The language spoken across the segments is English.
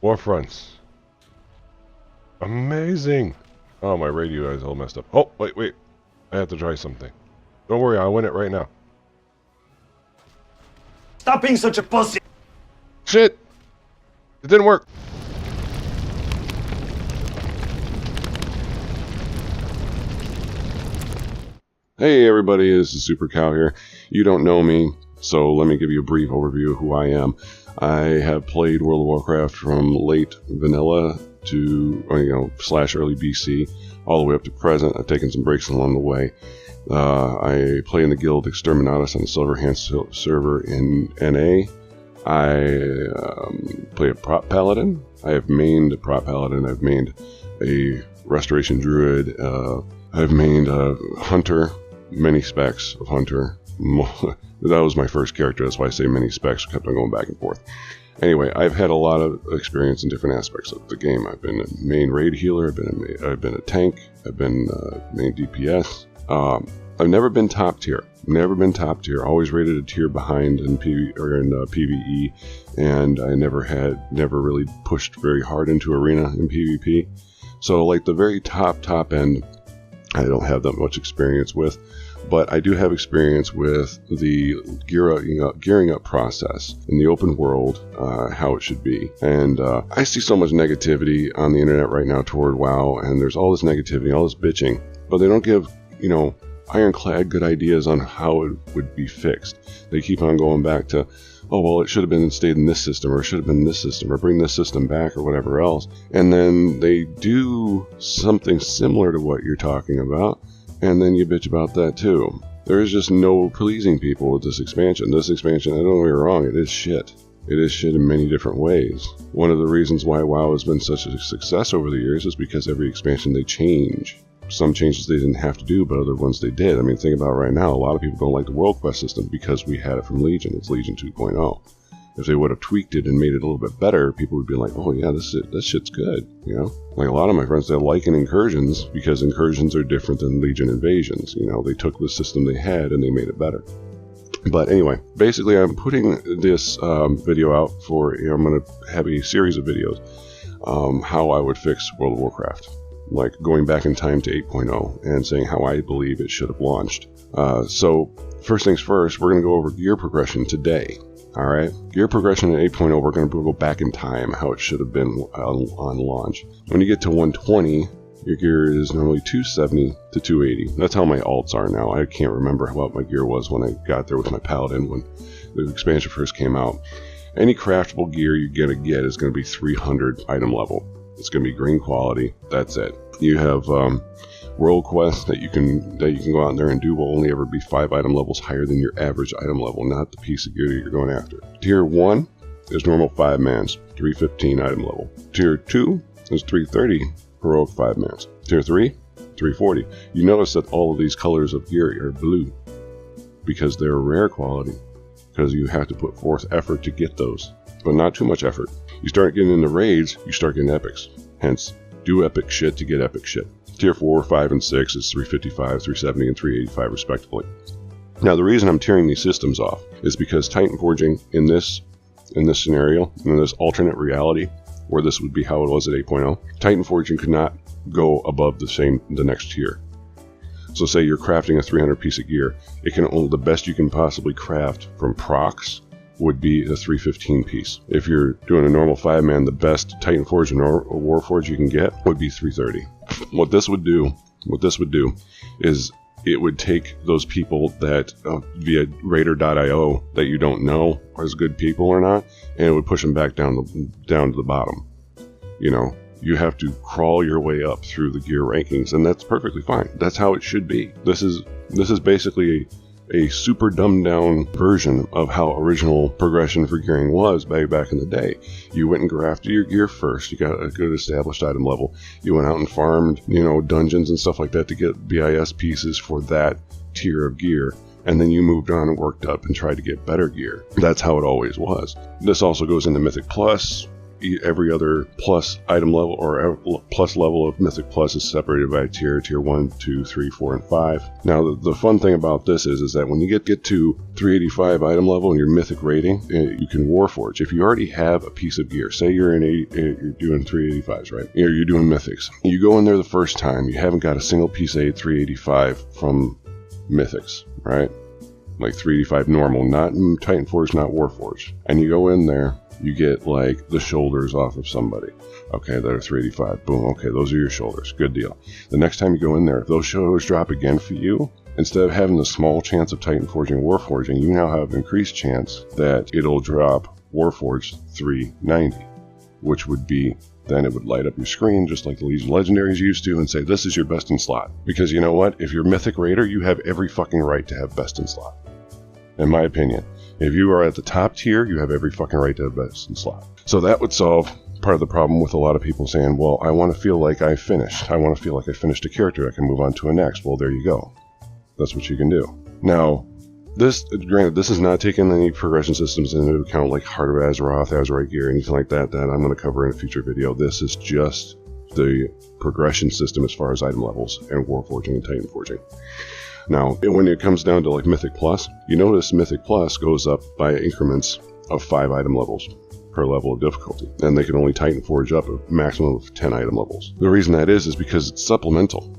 Warfronts. Amazing. Oh, my radio is all messed up. Oh, wait. I have to try something. Don't worry, I'll win it right now. Stop being such a pussy! Shit! It didn't work. Hey everybody, this is Super Cow here. You don't know me, so let me give you a brief overview of who I am. I have played World of Warcraft from late vanilla to, slash early BC, all the way up to present. I've taken some breaks along the way. I play in the guild Exterminatus on the Silverhand server in NA. I play a prop paladin. I have mained a prop paladin. I've mained a restoration druid. I've mained a hunter. Many specs of hunter. That was my first character. That's why I say many specs. Kept on going back and forth. Anyway, I've had a lot of experience in different aspects of the game. I've been a main raid healer. I've been a tank. I've been main DPS. I've never been top tier. Always rated a tier behind in PvE, and I never really pushed very hard into arena in PvP. So like the very top end, I don't have that much experience with, but I do have experience with the gearing up process in the open world, how it should be. And I see so much negativity on the internet right now toward WoW, and there's all this negativity, all this bitching, but they don't give, ironclad good ideas on how it would be fixed. They keep on going back to, oh, well, it should have been stayed in this system, or it should have been this system, or bring this system back, or whatever else. And then they do something similar to what you're talking about, and then you bitch about that too. There is just no pleasing people with this expansion. This expansion, I don't get me wrong, it is shit. It is shit in many different ways. One of the reasons why WoW has been such a success over the years is because every expansion they change. Some changes they didn't have to do, but other ones they did. I mean, think about it right now. A lot of people don't like the World Quest system because we had it from Legion. It's Legion 2.0. If they would have tweaked it and made it a little bit better, people would be like, oh yeah, this shit's good, Like a lot of my friends, they like incursions because incursions are different than Legion invasions. They took the system they had and they made it better. But anyway, basically I'm putting this video out for, I'm going to have a series of videos how I would fix World of Warcraft. Like going back in time to 8.0 and saying how I believe it should have launched. So first things first, we're going to go over gear progression today. Alright, gear progression in 8.0, we're going to go back in time, how it should have been on launch. When you get to 120, your gear is normally 270 to 280. That's how my alts are now. I can't remember what my gear was when I got there with my paladin when the expansion first came out. Any craftable gear you're going to get is going to be 300 item level. It's going to be green quality. That's it. You have world quests that you can go out there and do will only ever be 5 item levels higher than your average item level, not the piece of gear that you're going after. Tier 1 is normal 5 mans, 315 item level. Tier 2 is 330 heroic 5 mans. Tier 3, 340. You notice that all of these colors of gear are blue because they're rare quality, because you have to put forth effort to get those, but not too much effort. You start getting into raids, you start getting epics. Hence, do epic shit to get epic shit. Tier 4, 5, and 6 is 355, 370, and 385 respectively. Now the reason I'm tearing these systems off is because Titan Forging in this scenario, in this alternate reality, where this would be how it was at 8.0, Titan Forging could not go above the next tier. So say you're crafting a 300 piece of gear, the best you can possibly craft from procs would be a 315 piece. If you're doing a normal 5-man, the best Titan Forge or Warforge you can get would be 330. What this would do is it would take those people that via Raider.io that you don't know are as good people or not, and it would push them back down to the bottom. You have to crawl your way up through the gear rankings, and that's perfectly fine. That's how it should be. This is basically a super dumbed down version of how original progression for gearing was back in the day. You went and grafted your gear first. You got a good established item level. You went out and farmed, dungeons and stuff like that to get BIS pieces for that tier of gear. And then you moved on and worked up and tried to get better gear. That's how it always was. This also goes into Mythic Plus. every other plus item level or plus level of Mythic Plus is separated by tier 1, 2, 3, 4, and 5. Now the fun thing about this is that when you get to 385 item level and your Mythic rating, you can Warforge. If you already have a piece of gear, say you're you're doing 385s, right? You're doing Mythics. You go in there the first time, you haven't got a single piece of 385 from Mythics, right? Like 385 normal, not Titan Forge, not Warforged. And you go in there, you get like the shoulders off of somebody. Okay, that are 385. Boom, okay, those are your shoulders. Good deal. The next time you go in there, if those shoulders drop again for you, instead of having the small chance of Titan Forging and Warforging, you now have an increased chance that it'll drop Warforged 390, which would be, then it would light up your screen just like the Legion Legendaries used to and say, this is your best in slot. Because you know what? If you're Mythic Raider, you have every fucking right to have best in slot. In my opinion. If you are at the top tier, you have every fucking right to have best in slot. So that would solve part of the problem with a lot of people saying, well, I want to feel like I finished. I want to feel like I finished a character. I can move on to a next. Well, there you go. That's what you can do. Now, granted, this is not taking any progression systems into account like Heart of Azeroth, Azerite gear, anything like that I'm going to cover in a future video. This is just the progression system as far as item levels and Warforging and Titan Forging. Now, when it comes down to like Mythic Plus, you notice Mythic Plus goes up by increments of 5 item levels per level of difficulty, and they can only Titan Forge up a maximum of 10 item levels. The reason that is because it's supplemental.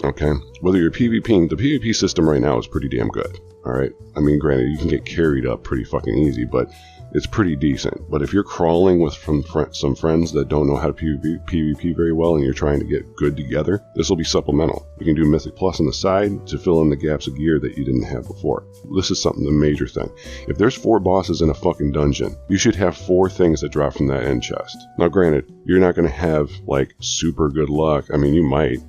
Okay, whether you're PvPing, the PvP system right now is pretty damn good. All right, I mean, granted, you can get carried up pretty fucking easy, but it's pretty decent. But if you're crawling with some friends that don't know how to PvP very well and you're trying to get good together, this will be supplemental. You can do Mythic Plus on the side to fill in the gaps of gear that you didn't have before. This is something, the major thing. If there's 4 bosses in a fucking dungeon, you should have 4 things that drop from that end chest. Now, granted, you're not going to have like super good luck. I mean, you might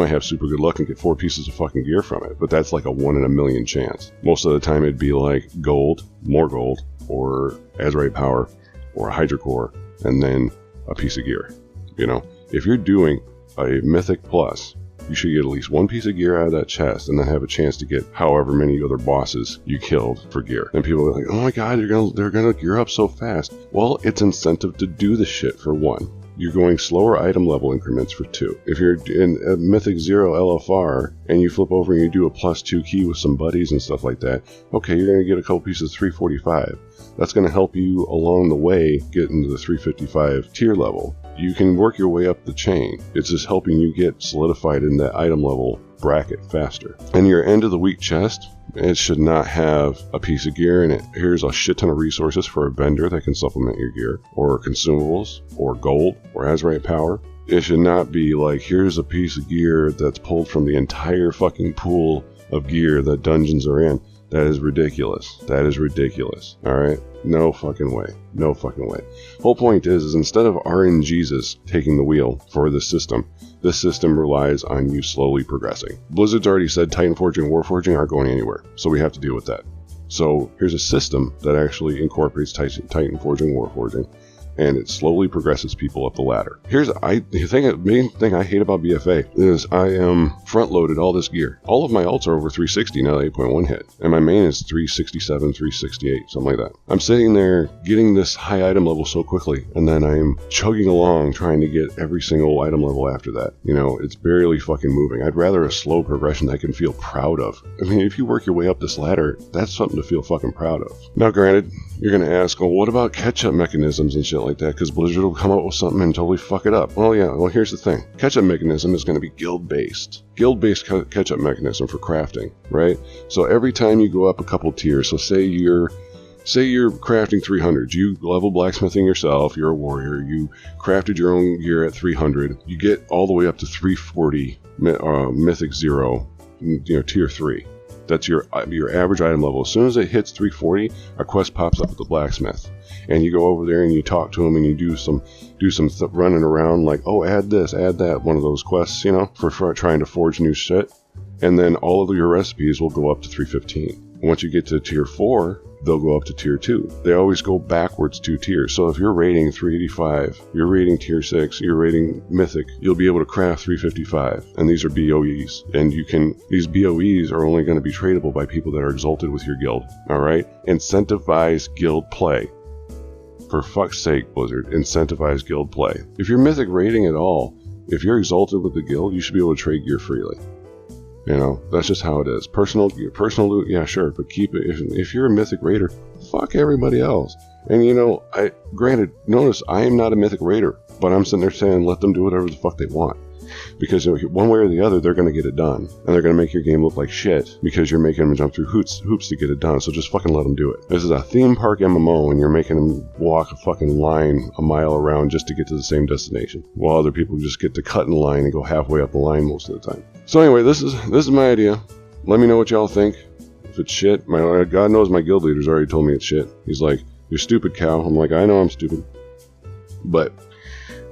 have super good luck and get 4 pieces of fucking gear from it, but that's like a 1 in a million chance. Most of the time it'd be like gold, more gold, or Azerite power, or a Hydra core, and then a piece of gear. You know, if you're doing a Mythic Plus, you should get at least 1 piece of gear out of that chest and then have a chance to get however many other bosses you killed for gear. And people are like, oh my god, they're gonna gear up so fast. Well, it's incentive to do the shit for 1. You're going slower item level increments for 2. If you're in a Mythic 0 LFR and you flip over and you do a +2 key with some buddies and stuff like that, okay, you're going to get a couple pieces of 345. That's going to help you along the way get into the 355 tier level. You can work your way up the chain. It's just helping you get solidified in that item level bracket faster. And your end of the week chest, it should not have a piece of gear in it. Here's a shit ton of resources for a vendor that can supplement your gear, or consumables, or gold, or Azerite power. It should not be like, here's a piece of gear that's pulled from the entire fucking pool of gear that dungeons are in. That is ridiculous. That is ridiculous. Alright? No fucking way. No fucking way. Whole point is instead of RNGesus taking the wheel for this system relies on you slowly progressing. Blizzard's already said Titan Forging and Warforging aren't going anywhere, so we have to deal with that. So here's a system that actually incorporates Titan Forging and Warforging, and it slowly progresses people up the ladder. The main thing I hate about BFA is I am front-loaded all this gear. All of my alts are over 360 now that 8.1 hit, and my main is 367, 368, something like that. I'm sitting there getting this high item level so quickly, and then I'm chugging along trying to get every single item level after that. You know, it's barely fucking moving. I'd rather a slow progression that I can feel proud of. I mean, if you work your way up this ladder, that's something to feel fucking proud of. Now, granted, you're going to ask, well, what about catch-up mechanisms and shit like that? Because Blizzard will come up with something and totally fuck it up. Well, yeah, well, here's the thing. Catch-up mechanism is going to be guild-based. Guild-based catch-up mechanism for crafting, right? So every time you go up a couple tiers, so say you're crafting 300, you level blacksmithing yourself, you're a warrior, you crafted your own gear at 300, you get all the way up to 340 Mythic 0, you know, tier 3. That's your average item level. As soon as it hits 340, a quest pops up at the blacksmith, and you go over there and you talk to him and you do some running around like, oh, add this, add that, one of those quests, you know, for trying to forge new shit, and then all of your recipes will go up to 315. And once you get to tier 4, they'll go up to tier 2. They always go backwards 2 tiers. So if you're rating 385, you're rating tier 6, you're rating Mythic, you'll be able to craft 355. And these are BOEs. And these BOEs are only going to be tradable by people that are exalted with your guild. Alright? Incentivize guild play. For fuck's sake, Blizzard, incentivize guild play. If you're mythic raiding at all, if you're exalted with the guild, you should be able to trade gear freely. You know, that's just how it is. Personal loot, yeah, sure, but keep it. If you're a mythic raider, fuck everybody else. And you know, granted, notice I am not a mythic raider, but I'm sitting there saying let them do whatever the fuck they want. Because one way or the other, they're going to get it done. And they're going to make your game look like shit because you're making them jump through hoops to get it done. So just fucking let them do it. This is a theme park MMO and you're making them walk a fucking line a mile around just to get to the same destination. While other people just get to cut in the line and go halfway up the line most of the time. So anyway, this is my idea. Let me know what y'all think. If it's shit, God knows my guild leader's already told me it's shit. He's like, you're stupid, Cal. I'm like, I know I'm stupid. But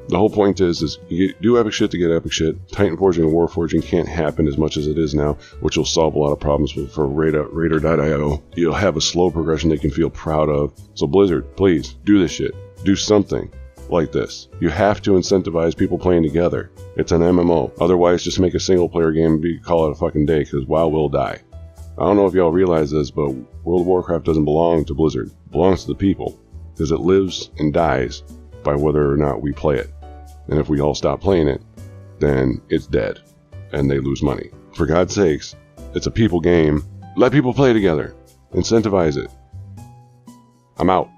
the whole point is you do epic shit to get epic shit. Titan Forging and War Forging can't happen as much as it is now, which will solve a lot of problems for Raider.io. You'll have a slow progression they can feel proud of. So Blizzard, please, do this shit. Do something like this. You have to incentivize people playing together. It's an MMO. Otherwise, just make a single player game and call it a fucking day, because WoW will die. I don't know if y'all realize this, but World of Warcraft doesn't belong to Blizzard. It belongs to the people, because it lives and dies by whether or not we play it. And if we all stop playing it, then it's dead, and they lose money. For God's sakes, it's a people game. Let people play together. Incentivize it. I'm out.